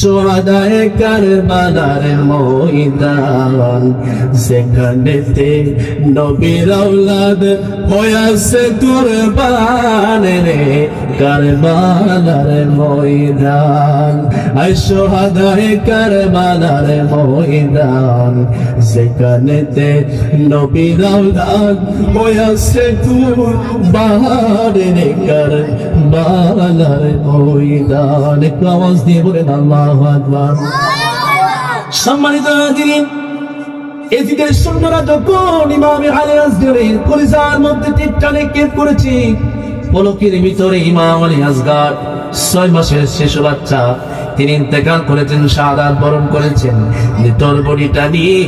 সোহাদায়ে কারবালার ময়দান, সেখানেতে নবীর আওলাদ হয়েছে কুরবান রে। কারবালার ময়দান, আয় সোহাদায়ে কারবালার ময়দান, সেখানেতে নবীর আওলাদ হয়েছে কুরবান রে। কারবালার ময়দান, একটু আওয়াজ দিয়ে বলেন আল্লাহ। সম্মানিত হাজিরিন, এদিকে সুন্দরা যখন ইমাম আলী আসগরের কলিজার মধ্যে টিপটানে কেপ করেছে, পলকের ভিতরে ইমাম আলী আসগর 6 মাসের শিশু বাচ্চা, তিনি ইন্তেকাল করেছেন, শাহাদাত বরণ করেছেন। মৃতর বডিটা নিয়ে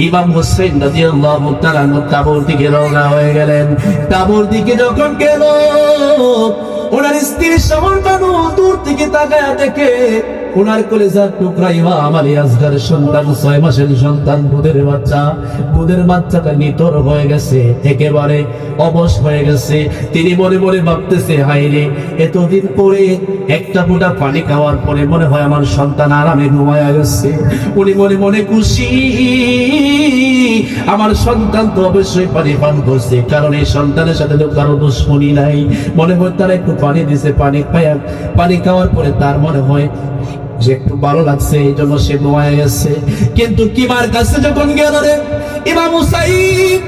ইমাম হোসেন রাদিয়াল্লাহু তাআলা কাবর দিকে রওনা হয়ে গেলেন। কাবর দিকে যখন গেল, ওনার স্ত্রী সমানবানু দূর থেকে তাকায়া দেখে ওনার কলিজার টুকরা ইমাম আলী আসগরের সন্তান, 6 মাসের সন্তান, বুদের বাচ্চাটা নিতর হয়ে গেছে, একেবারে অবশ হয়ে গেছে। তিনি মনে মনে ভাবতেছে, হায়রে, এতদিন পরে একটা ফোঁটা পানি খাওয়ার পরে মনে হয় আমার সন্তান আরামে ঘুমায়া গেছে। উনি মনে মনে খুশি, আমার সন্তান তো অবশ্যই পানি পান করছে, কারণ এই সন্তানের সাথে তো কারো দুশ্মনী নাই। মনে হয় তারা একটু পানি দিছে, পানি খাওয়ার পরে তার মনে হয় যে একটু ভালো লাগছে, এই জন্য সে ঘুমায় গেছে। কিন্তু কিমার কাছে যখন গেল রে, ইমাম হুসাইন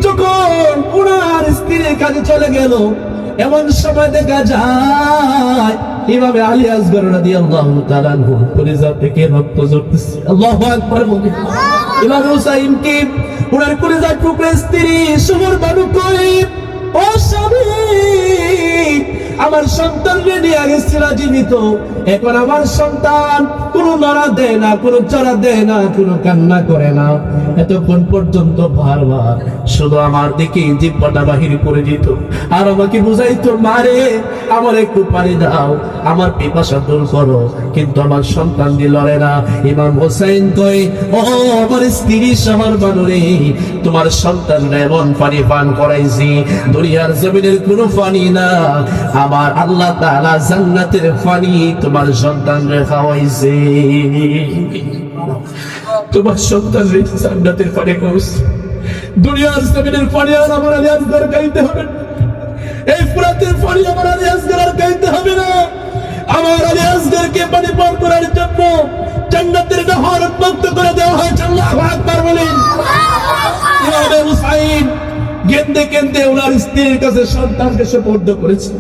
যখন ওনার স্ত্রীর কাছে চলে গেল, এমন সময় দেখা যায় ইমাম আলী আসগর রাদিয়াল্লাহু তাআলা আনহু কলিজা থেকে রক্ত ঝরতেছে। আল্লাহু আকবার বলে ইমাম হুসাইন কি ওনার কলিজার টুকরা স্ত্রী সুমর বানু কই, ও স্বামী, আমার সন্তান নিয়ে গেছিল জীবিত, এখন আমার সন্তান কোনো লড়া দেয় না, কোনো চড়া দেয় না, কোনো কান্না করে না। এতক্ষণ পর্যন্ত বারবার শুধু আমার দিকে জিহ্বাটা বাহির করে দিত আর আমাকে বুঝাইতো, মারে আমার একটু পানি দাও, আমার পিপাসা দূর করো, কিন্তু আমার সন্তান দিয়ে লড়ে না। ইমাম হোসেন কয়, ও আমার স্ত্রী শহর বানুরে, তোমার সন্তান এমন পানি পান করাইছি, দুনিয়ার জমিনের কোনো পানি না, আমার আল্লাহ তাআলা জান্নাতের পানি তোমার সন্তানরে খাওয়াইছে। তোমার সন্তান জান্নাতের পানি খাওয়াইছে, দুনিয়ার জমিনের পানি আর আমার আলী আসগর খাইতে হবে না, এই ফুরাতের পানি আমার আলী আসগর আর খাইতে হবে না। আমার আলী আসগরকে পানি পান করার জন্য জান্নাতের নহর মুক্ত করে দেওয়া হয়েছে। আল্লাহু আকবার বলেন। ইমাম হুসাইন কেঁদে কেঁদে ওনার স্ত্রীর কাছে সন্তানকে সুপর্দ করেছে।